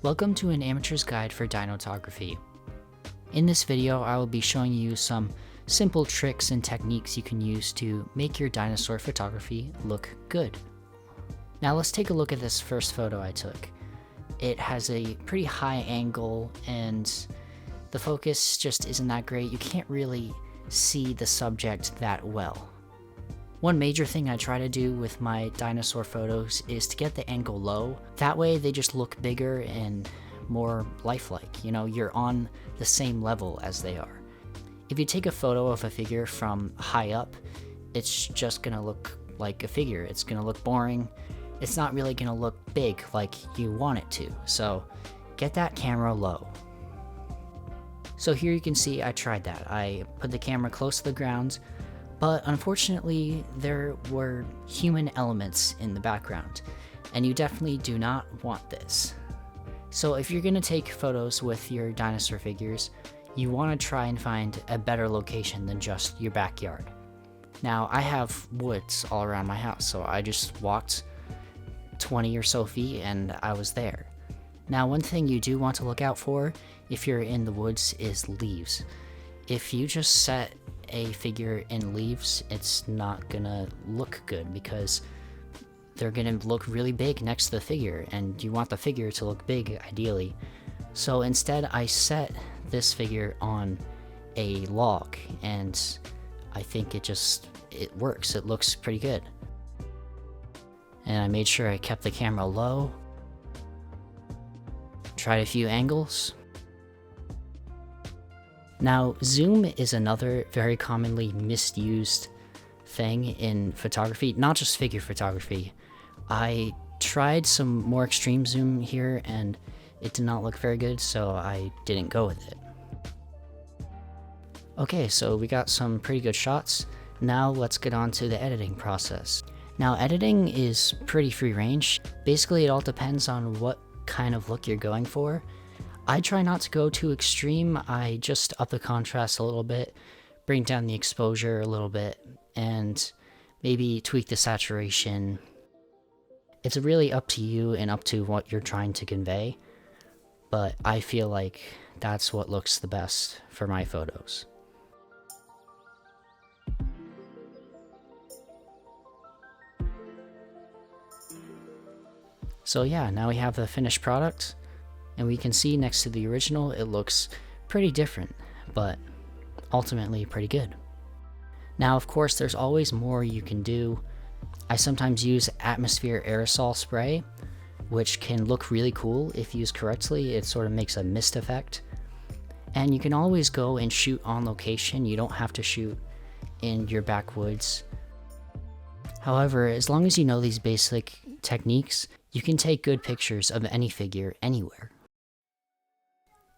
Welcome to an amateur's guide for dinotography. In this video, I will be showing you some simple tricks and techniques you can use to make your dinosaur photography look good. Now let's take a look at this first photo I took. It has a pretty high angle and the focus just isn't that great. You can't really see the subject that well. One major thing I try to do with my dinosaur photos is to get the angle low. That way they just look bigger and more lifelike. You know, you're on the same level as they are. If you take a photo of a figure from high up, it's just gonna look like a figure. It's gonna look boring. It's not really gonna look big like you want it to. So get that camera low. So here you can see I tried that. I put the camera close to the ground, but unfortunately there were human elements in the background, and you definitely do not want this. So if you're going to take photos with your dinosaur figures, you want to try and find a better location than just your backyard. Now I have woods all around my house, so I just walked 20 or so feet and I was there. Now one thing you do want to look out for if you're in the woods is leaves. If you just set a figure in leaves, it's not gonna look good because they're gonna look really big next to the figure, and you want the figure to look big ideally. So instead I set this figure on a log, and I think it works. It looks pretty good. And I made sure I kept the camera low, tried a few angles. Now, zoom is another very commonly misused thing in photography, not just figure photography. I tried some more extreme zoom here and it did not look very good, so I didn't go with it. Okay, so we got some pretty good shots. Now let's get on to the editing process. Now, editing is pretty free range. Basically, it all depends on what kind of look you're going for. I try not to go too extreme. I just up the contrast a little bit, bring down the exposure a little bit, and maybe tweak the saturation. It's really up to you and up to what you're trying to convey, but I feel like that's what looks the best for my photos. So yeah, now we have the finished product. And we can see next to the original, it looks pretty different, but ultimately pretty good. Now, of course, there's always more you can do. I sometimes use atmosphere aerosol spray, which can look really cool if used correctly. It sort of makes a mist effect. And you can always go and shoot on location. You don't have to shoot in your backwoods. However, as long as you know these basic techniques, you can take good pictures of any figure anywhere.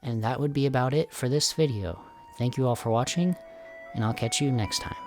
And that would be about it for this video. Thank you all for watching, and I'll catch you next time.